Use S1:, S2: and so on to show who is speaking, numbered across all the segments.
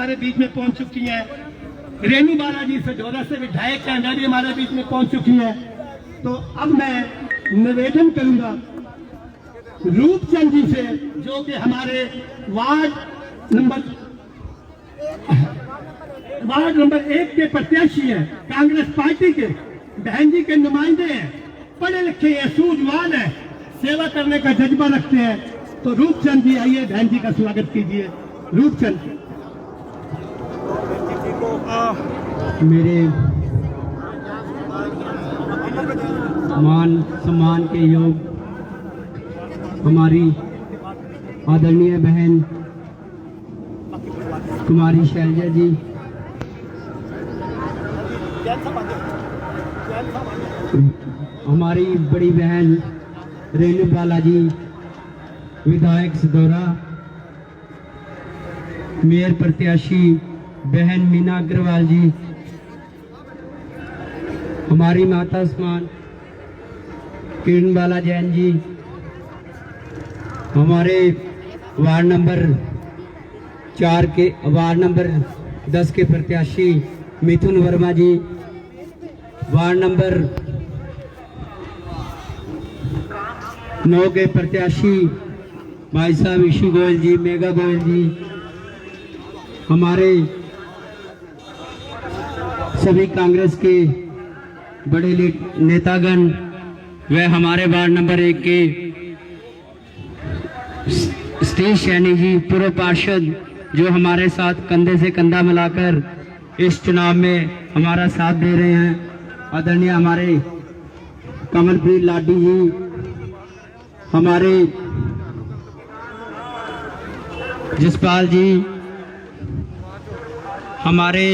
S1: हमारे बीच में पहुंच चुकी हैं। रेणु बालाजी सजोरा से विधायक हैं, भी हमारे बीच में पहुंच चुकी हैं। तो अब मैं निवेदन करूंगा रूपचंद जी से, जो कि हमारे वार्ड नंबर 1 के प्रत्याशी हैं, कांग्रेस पार्टी के बहन जी के नुमाइंदे हैं, पढ़े लिखे हैं, सूझवान है, सेवा करने का जज्बा रखते हैं। तो रूपचंद जी आइए, बहन जी का स्वागत कीजिए। रूपचंद
S2: मेरे मान सम्मान के योग हमारी आदरणीय बहन कुमारी शैलजा जी, हमारी बड़ी बहन रेणु बालाजी विधायक सदौरा, मेयर प्रत्याशी बहन मीना अग्रवाल जी, हमारी माता समान किरण बाला जैन जी, हमारे वार्ड नंबर 10 के प्रत्याशी मिथुन वर्मा जी, वार्ड नंबर 9 के प्रत्याशी भाई साहब ईशू गोयल जी, मेगा गोयल जी, हमारे सभी कांग्रेस के बड़े नेतागण व हमारे वार्ड नंबर 1 के सतीश सैनी जी, पूर्व पार्षद, जो हमारे साथ कंधे से कंधा मिलाकर इस चुनाव में हमारा साथ दे रहे हैं। आदरणीय हमारे कमलप्रीत लाडी जी, हमारे जसपाल जी, हमारे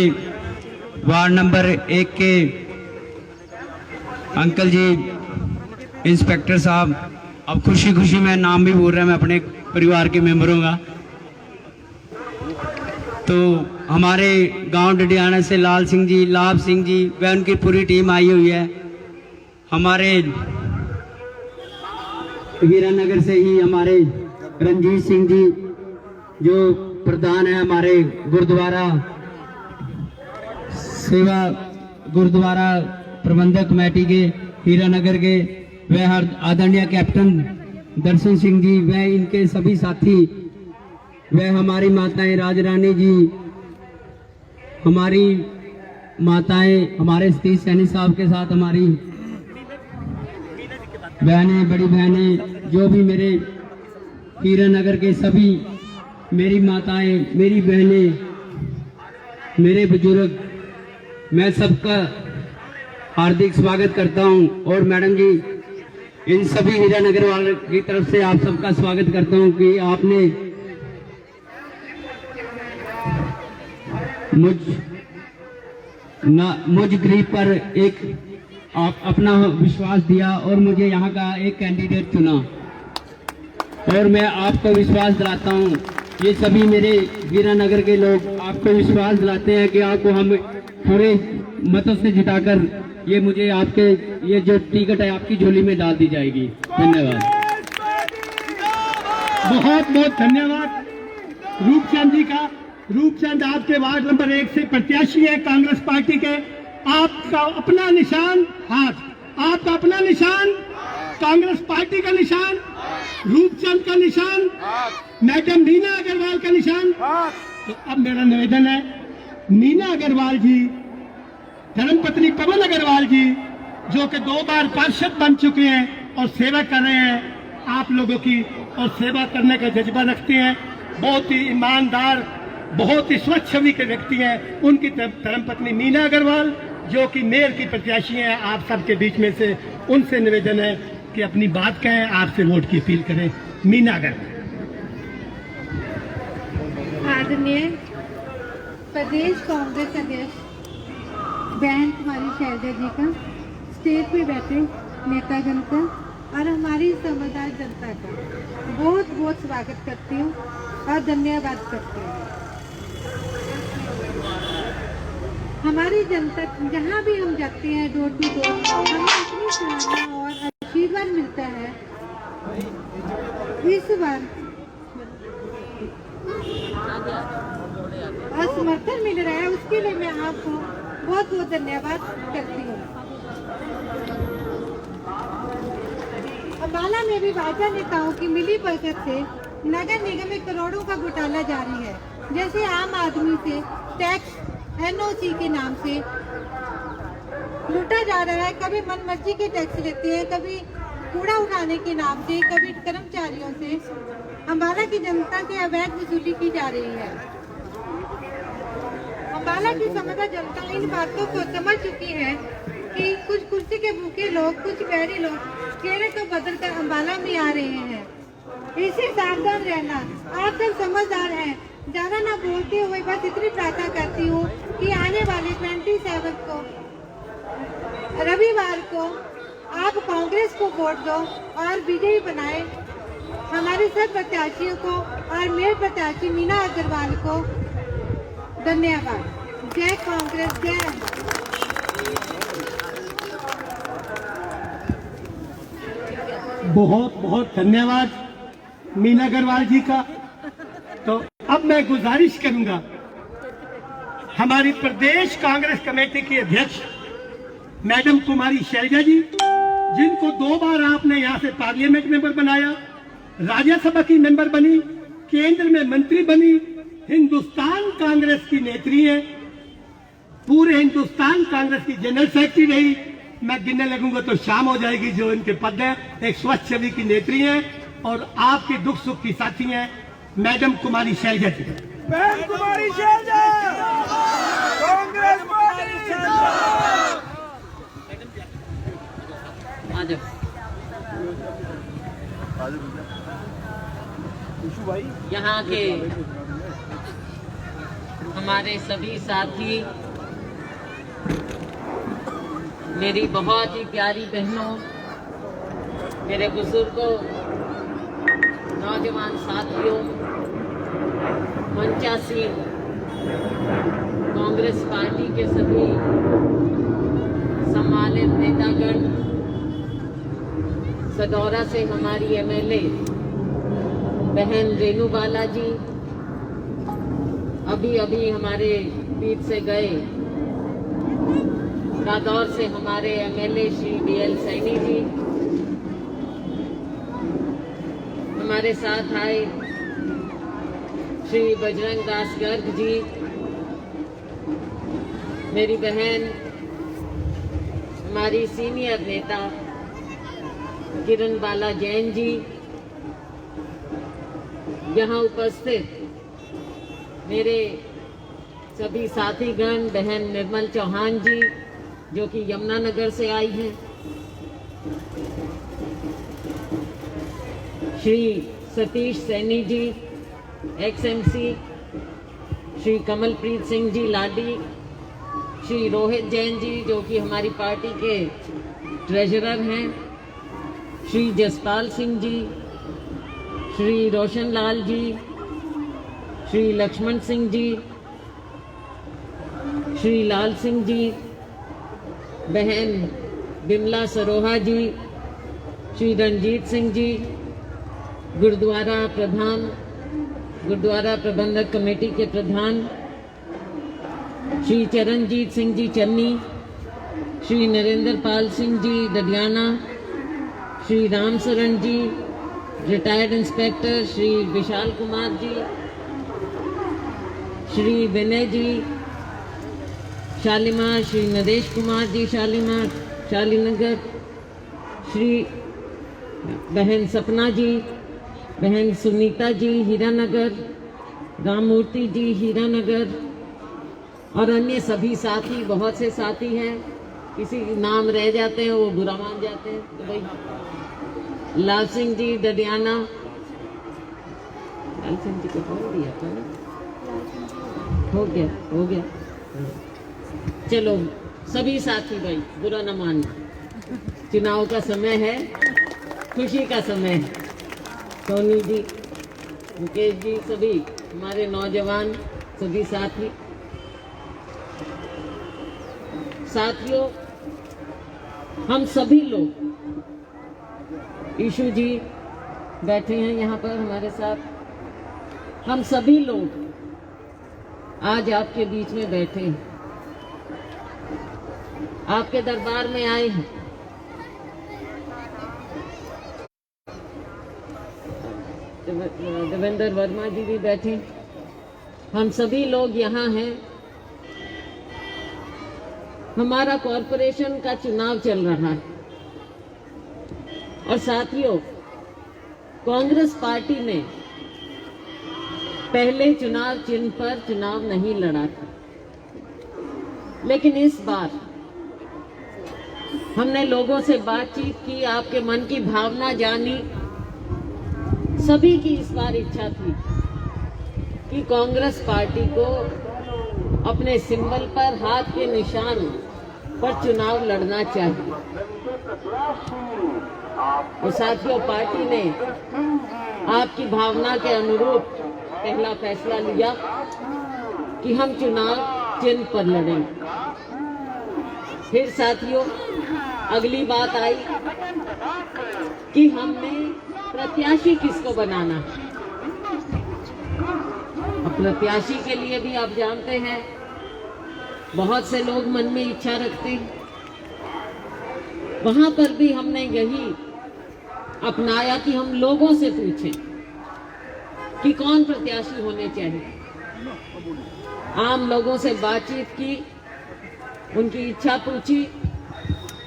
S2: वार्ड नंबर 1 के अंकल जी, इंस्पेक्टर साहब, अब खुशी खुशी मैं नाम भी बोल रहा मैं अपने परिवार के मेंबरों का। तो हमारे गांव डडियाना से लाल सिंह जी, लाभ सिंह जी व उनकी पूरी टीम आई हुई है। हमारे हीरानगर से ही हमारे रंजीत सिंह जी, जो प्रधान है हमारे गुरुद्वारा प्रबंधक कमेटी के हीरानगर के, वह आदरणीय कैप्टन दर्शन सिंह जी व इनके सभी साथी, वह हमारी माताएं राजरानी जी, हमारी माताएं हमारे सतीश सैनी साहब के साथ, हमारी बहनें, बड़ी बहनें, जो भी मेरे हीरानगर के सभी, मेरी माताएं, मेरी बहनें, मेरे बुजुर्ग, मैं सबका हार्दिक स्वागत करता हूं। और मैडम जी, इन सभी हीरानगर वालों की तरफ से आप सबका स्वागत करता हूं कि आपने मुझ गरीब पर आप अपना विश्वास दिया और मुझे यहाँ का एक कैंडिडेट चुना। और मैं आपको विश्वास दिलाता हूँ, ये सभी मेरे हीरानगर के लोग आपको विश्वास दिलाते हैं कि आपको हम पूरे मतों से जिताकर मुझे आपके ये जो टिकट है आपकी झोली में डाल दी जाएगी। धन्यवाद,
S1: बहुत बहुत धन्यवाद रूपचंद जी का। रूपचंद आपके वार्ड नंबर 1 से प्रत्याशी है कांग्रेस पार्टी के। आपका अपना निशान हाथ, आपका अपना निशान कांग्रेस पार्टी का निशान, रूपचंद का निशान, मैडम मीना अग्रवाल का निशान। तो अब मेरा निवेदन है, मीना अग्रवाल जी, धर्मपत्नी पवन अग्रवाल जी, जो कि 2 बार पार्षद बन चुके हैं और सेवा कर रहे हैं आप लोगों की, और सेवा करने का जज्बा रखते हैं, बहुत ही ईमानदार, बहुत ही स्वच्छ छवि के व्यक्ति हैं। उनकी धर्मपत्नी मीना अग्रवाल, जो कि मेयर की प्रत्याशी हैं आप सबके बीच में से, उनसे निवेदन है कि अपनी बात कहें, आपसे वोट की अपील करें। मीना अग्रवाल।
S3: आदरणीय प्रदेश कांग्रेस अध्यक्ष बहन कुमारी शैलजा जी का, स्टेज पे बैठे नेतागण का और हमारी समझदार जनता का बहुत बहुत स्वागत करती हूँ और धन्यवाद करती हूँ। हमारी जनता जहाँ भी हम जाते हैं, डोर टू डोर, हमें इतनी सराहना और आशीर्वाद मिलता है। इस बार समर्थन मिल रहा है उसके लिए मैं आपको बहुत बहुत धन्यवाद करती हूँ। अम्बाला में भी भाजपा नेताओं की मिली भगत से नगर निगम में करोड़ों का घोटाला जारी है। जैसे आम आदमी से टैक्स NOC के नाम से लूटा जा रहा है, कभी मनमर्जी के टैक्स लेते हैं, कभी कूड़ा उठाने के नाम से, कभी कर्मचारियों से अम्बाला की जनता की अवैध वसूली की जा रही है। अम्बाला की समग्र जनता इन बातों को समझ चुकी है कि कुछ कुर्सी के भूखे लोग, कुछ बैरी लोग चेहरे को बदल कर अम्बाला में आ रहे हैं। इससे सावधान रहना। आप सब समझदार हैं। ज्यादा ना बोलते हुए बस इतनी प्रार्थना करती हूँ कि आने वाले 27 को रविवार को आप कांग्रेस को वोट दो और विजयी बनाए हमारे सब प्रत्याशियों को और मेरे प्रत्याशी मीना अग्रवाल को। धन्यवाद। जय कांग्रेस, जय।
S1: बहुत बहुत धन्यवाद मीना अग्रवाल जी का। तो अब मैं गुजारिश करूंगा हमारी प्रदेश कांग्रेस कमेटी की अध्यक्ष मैडम कुमारी शैलजा जी, जिनको 2 बार आपने यहाँ से पार्लियामेंट मेंबर बनाया, राज्यसभा की मेंबर बनी, केंद्र में मंत्री बनी, हिंदुस्तान कांग्रेस की नेत्री है, पूरे हिंदुस्तान कांग्रेस की जनरल सेक्रेटरी रही। मैं गिनने लगूंगा तो शाम हो जाएगी जो इनके पद है। एक स्वच्छ छवि की नेत्री है और आपके दुख सुख की साथी हैं मैडम कुमारी शैलजा जी।
S4: बहन कुमारी शैलजा, कांग्रेस पार्टी
S5: यहाँ के हमारे सभी साथी, मेरी बहुत ही प्यारी बहनों, मेरे बुजुर्गों, नौजवान साथियों, मंचासीन कांग्रेस पार्टी के सभी सम्मानित नेतागण, सदौरा से हमारी MLA बहन रेनू बाला जी, अभी अभी हमारे बीच से गए रादौर से हमारे MLA श्री BL सैनी जी, हमारे साथ आए श्री बजरंग दास गर्ग जी, मेरी बहन हमारी सीनियर नेता किरण बाला जैन जी, यहाँ उपस्थित मेरे सभी साथीगण, बहन निर्मल चौहान जी जो कि यमुनानगर से आई हैं, श्री सतीश सैनी जी XMC, श्री कमलप्रीत सिंह जी लाडी, श्री रोहित जैन जी जो कि हमारी पार्टी के ट्रेजरर हैं, श्री जसपाल सिंह जी, श्री रोशन लाल जी, श्री लक्ष्मण सिंह जी, श्री लाल सिंह जी, बहन बिमला सरोहा जी, श्री रंजीत सिंह जी, गुरुद्वारा प्रबंधक कमेटी के प्रधान श्री चरणजीत सिंह जी चन्नी, श्री नरेंद्र पाल सिंह जी डडियाना, श्री रामशरण जी रिटायर्ड इंस्पेक्टर, श्री विशाल कुमार जी, श्री विनय जी शालीमार, श्री नरेश कुमार जी शालीमार शालीनगर, श्री बहन सपना जी, बहन सुनीता जी हीरानगर, राममूर्ति जी हीरानगर और अन्य सभी साथी, बहुत से साथी हैं, किसी नाम रह जाते हैं वो बुरा मान जाते हैं, तो भाई लाल सिंह जी डडियाना, लाल सिंह जी को बोल दिया था ना, हो गया चलो सभी साथी भाई बुरा न मानना, चुनाव का समय है, खुशी का समय है। सोनी जी, मुकेश जी, सभी हमारे नौजवान, सभी साथियों, हम सभी लोग, ईशु जी बैठे हैं यहाँ पर हमारे साथ, हम सभी लोग आज आपके बीच में बैठे हैं, आपके दरबार में आए हैं। देवेंद्र वर्मा जी भी बैठे, हम सभी लोग यहाँ हैं। हमारा कॉरपोरेशन का चुनाव चल रहा है और साथियों, कांग्रेस पार्टी ने पहले चुनाव चिन्ह पर चुनाव नहीं लड़ा था, लेकिन इस बार हमने लोगों से बातचीत की, आपके मन की भावना जानी। सभी की इस बार इच्छा थी कि कांग्रेस पार्टी को अपने सिंबल पर, हाथ के निशान पर चुनाव लड़ना चाहिए। और साथियों, पार्टी ने आपकी भावना के अनुरूप पहला फैसला लिया कि हम चुनाव चिन्ह पर लड़ेंगे। फिर साथियों, अगली बात आई कि हमने प्रत्याशी किसको बनाना है। अब प्रत्याशी के लिए भी आप जानते हैं, बहुत से लोग मन में इच्छा रखते हैं। वहां पर भी हमने यही अपनाया कि हम लोगों से पूछें कि कौन प्रत्याशी होने चाहिए। आम लोगों से बातचीत की, उनकी इच्छा पूछी,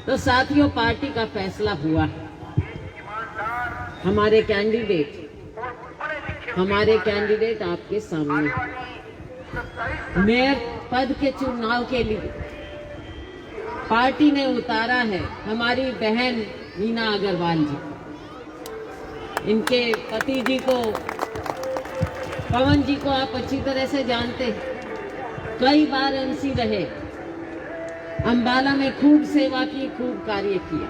S5: तो साथियों पार्टी का फैसला हुआ। हमारे कैंडिडेट आपके सामने। मेयर पद के चुनाव के लिए पार्टी ने उतारा है हमारी बहन मीना अग्रवाल जी। इनके पति जी को, पवन जी को आप अच्छी तरह से जानते हैं, कई बार एमसी रहे, अंबाला में खूब सेवा की, खूब कार्य किया।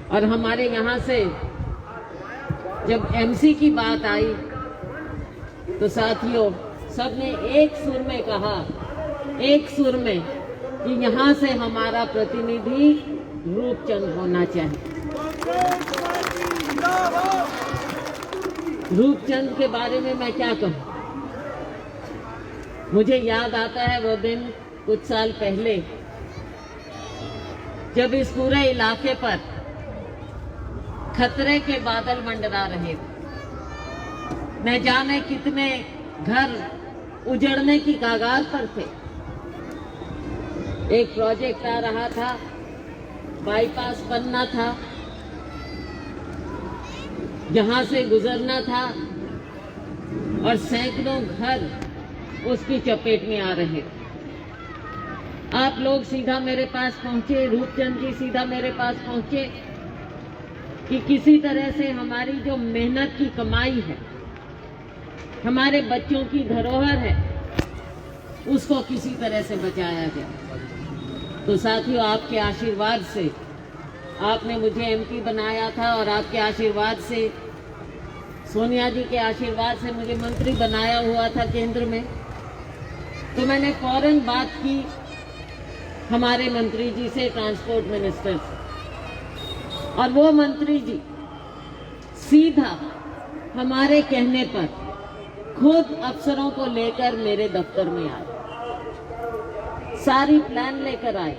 S5: और हमारे यहाँ से जब एमसी की बात आई तो साथियों सबने एक सुर में कहा, एक सुर में, कि यहाँ से हमारा प्रतिनिधि रूपचंद होना चाहिए। रूपचंद के बारे में मैं क्या कहूँ, मुझे याद आता है वो दिन कुछ साल पहले जब इस पूरे इलाके पर खतरे के बादल मंडरा रहे थे। न जाने कितने घर उजड़ने की कगार पर थे। एक प्रोजेक्ट आ रहा था, बाईपास बनना था, जहां से गुजरना था, और सैकड़ों घर उसकी चपेट में आ रहे थे। आप लोग सीधा मेरे पास पहुंचे, रूपचंद जी सीधा मेरे पास पहुंचे कि किसी तरह से हमारी जो मेहनत की कमाई है, हमारे बच्चों की धरोहर है, उसको किसी तरह से बचाया जाए। तो साथियों, आपके आशीर्वाद से, आपने मुझे एमपी बनाया था और आपके आशीर्वाद से, सोनिया जी के आशीर्वाद से मुझे मंत्री बनाया हुआ था केंद्र में। तो मैंने फौरन बात की हमारे मंत्री जी से, ट्रांसपोर्ट मिनिस्टर से, और वो मंत्री जी सीधा हमारे कहने पर खुद अफसरों को लेकर मेरे दफ्तर में आए, सारी प्लान लेकर आए,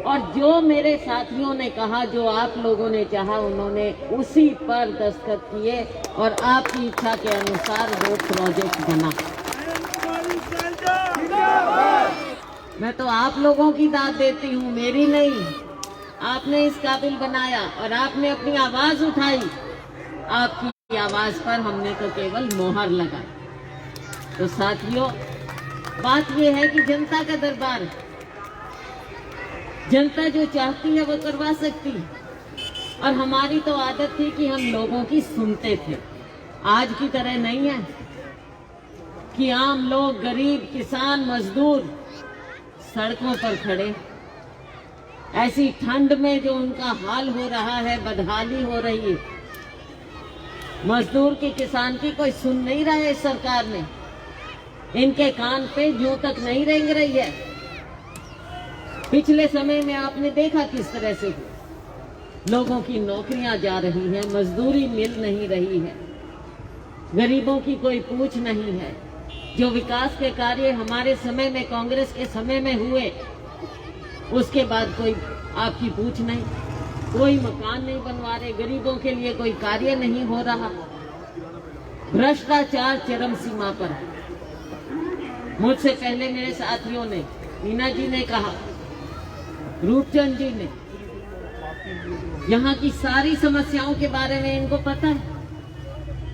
S5: और जो मेरे साथियों ने कहा, जो आप लोगों ने चाहा, उन्होंने उसी पर दस्तखत किए और आपकी इच्छा के अनुसार वो प्रोजेक्ट बना। मैं तो आप लोगों की दाद देती हूँ, मेरी नहीं। आपने इस काबिल बनाया और आपने अपनी आवाज उठाई, आपकी आवाज पर हमने तो केवल मोहर लगाई। तो साथियों, बात यह है कि जनता का दरबार है, जनता जो चाहती है वो करवा सकती है। और हमारी तो आदत थी कि हम लोगों की सुनते थे। आज की तरह नहीं है कि आम लोग, गरीब, किसान, मजदूर सड़कों पर खड़े, ऐसी ठंड में जो उनका हाल हो रहा है, बदहाली हो रही है, मजदूर की, किसान की कोई सुन नहीं रहा है इस सरकार ने। इनके कान पे जूं तक नहीं रेंग रही है। पिछले समय में आपने देखा किस तरह से लोगों की नौकरियां जा रही हैं, मजदूरी मिल नहीं रही है, गरीबों की कोई पूछ नहीं है। जो विकास के कार्य हमारे समय में, कांग्रेस के समय में हुए, उसके बाद कोई आपकी पूछ नहीं, कोई मकान नहीं बनवा रहे, गरीबों के लिए कोई कार्य नहीं हो रहा, भ्रष्टाचार चरम सीमा पर है। मुझसे पहले मेरे साथियों ने, मीना जी ने कहा, रूपचंद जी ने, यहाँ की सारी समस्याओं के बारे में इनको पता है,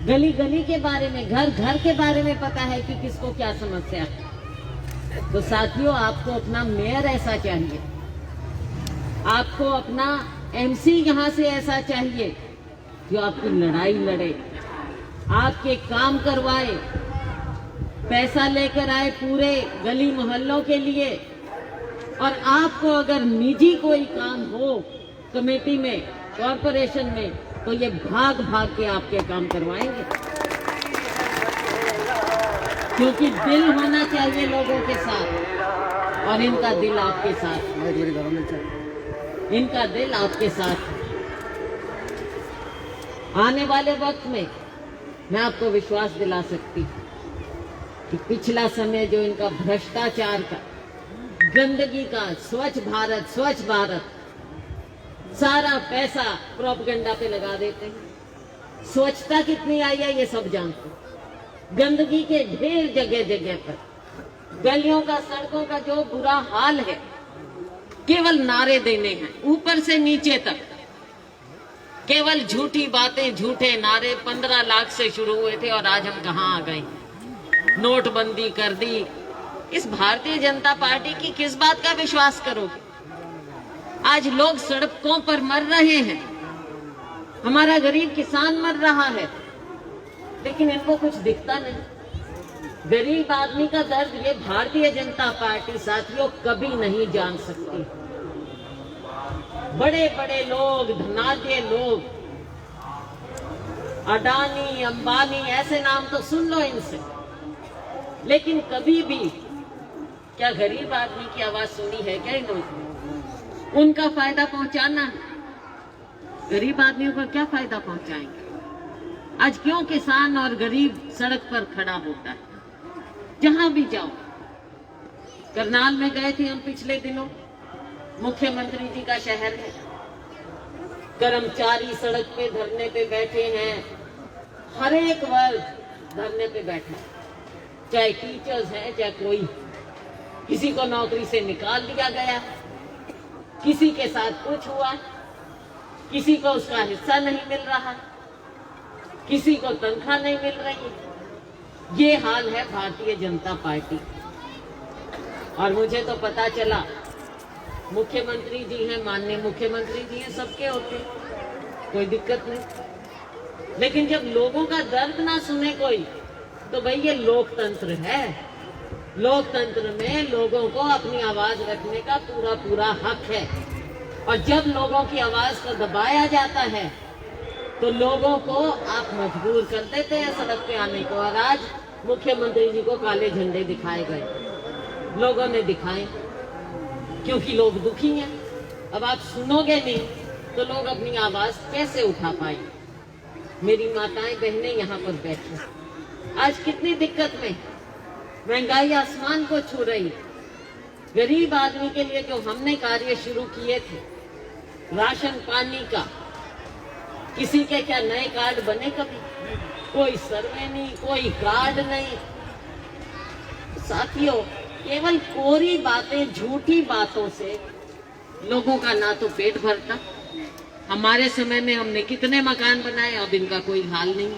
S5: गली गली के बारे में, घर घर के बारे में पता है कि किसको क्या समस्या है। तो साथियों, आपको अपना मेयर ऐसा चाहिए, आपको अपना एमसी यहाँ से ऐसा चाहिए जो आपकी लड़ाई लड़े, आपके काम करवाए, पैसा लेकर आए पूरे गली मोहल्लों के लिए। और आपको अगर निजी कोई काम हो कमेटी में, कॉरपोरेशन में, तो ये भाग भाग के आपके काम करवाएंगे, क्योंकि दिल होना चाहिए लोगों के साथ, और इनका दिल आपके साथ, इनका दिल आपके साथ। आने वाले वक्त में मैं आपको विश्वास दिला सकती हूँ कि पिछला समय जो इनका भ्रष्टाचार का, गंदगी का, स्वच्छ भारत, सारा पैसा प्रोपेगेंडा पे लगा देते हैं। स्वच्छता कितनी आई है ये सब जानते हैं। गंदगी के ढेर जगह जगह पर, गलियों का, सड़कों का जो बुरा हाल है, केवल नारे देने हैं ऊपर से नीचे तक, केवल झूठी बातें, झूठे नारे। 15 लाख से शुरू हुए थे और आज हम कहाँ आ गए, नोटबंदी कर दी। इस भारतीय जनता पार्टी की किस बात का विश्वास करोगे? आज लोग सड़कों पर मर रहे हैं, हमारा गरीब किसान मर रहा है, लेकिन इनको कुछ दिखता नहीं। गरीब आदमी का दर्द ये भारतीय जनता पार्टी साथियों कभी नहीं जान सकती। बड़े बड़े लोग, धनाढ्य लोग, अडानी, अंबानी, ऐसे नाम तो सुन लो इनसे, लेकिन कभी भी क्या गरीब आदमी की आवाज सुनी है क्या इन्होंने? उनका फायदा पहुंचाना है, गरीब आदमियों को क्या फायदा पहुंचाएंगे? आज क्यों किसान और गरीब सड़क पर खड़ा होता है? जहां भी जाओ, करनाल में गए थे हम पिछले दिनों, मुख्यमंत्री जी का शहर है, कर्मचारी सड़क पे धरने पे बैठे हैं, हर एक वर्ग धरने पे बैठे, चाहे टीचर्स हैं चाहे कोई। किसी को नौकरी से निकाल दिया गया, किसी के साथ कुछ हुआ, किसी को उसका हिस्सा नहीं मिल रहा, किसी को तनख्वाह नहीं मिल रही। ये हाल है भारतीय जनता पार्टी। और मुझे तो पता चला, मुख्यमंत्री जी हैं, माननीय मुख्यमंत्री जी हैं, सबके होते, कोई दिक्कत नहीं, लेकिन जब लोगों का दर्द ना सुने कोई, तो भाई ये लोकतंत्र है। लोकतंत्र में लोगों को अपनी आवाज रखने का पूरा पूरा हक है, और जब लोगों की आवाज को दबाया जाता है तो लोगों को आप मजबूर कर देते हैं सड़क पे आने को। और आज मुख्यमंत्री जी को काले झंडे दिखाए गए, लोगों ने दिखाए, क्योंकि लोग दुखी हैं। अब आप सुनोगे नहीं तो लोग अपनी आवाज कैसे उठा पाएंगे? मेरी माताएं बहनें यहाँ पर बैठी, आज कितनी दिक्कत में, महंगाई आसमान को छू रही। गरीब आदमी के लिए जो हमने कार्य शुरू किए थे, राशन पानी का, किसी के क्या नए कार्ड बने कभी? कोई सर्वे नहीं, कोई कार्ड नहीं। साथियों, केवल कोरी बातें, झूठी बातों से लोगों का ना तो पेट भरता। हमारे समय में हमने कितने मकान बनाए, अब इनका कोई हाल नहीं।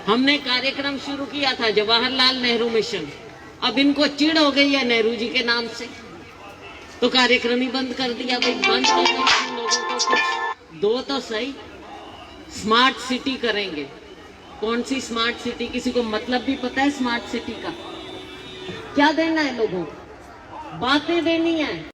S5: हमने कार्यक्रम शुरू किया था जवाहरलाल नेहरू मिशन, अब इनको चिढ़ हो गई है नेहरू जी के नाम से, तो कार्यक्रम ही बंद कर दिया। भाई बंद कर दो, लोगों को कुछ दो तो सही। स्मार्ट सिटी करेंगे, कौन सी स्मार्ट सिटी? किसी को मतलब भी पता है स्मार्ट सिटी का? क्या देना है लोगों को? बातें देनी है।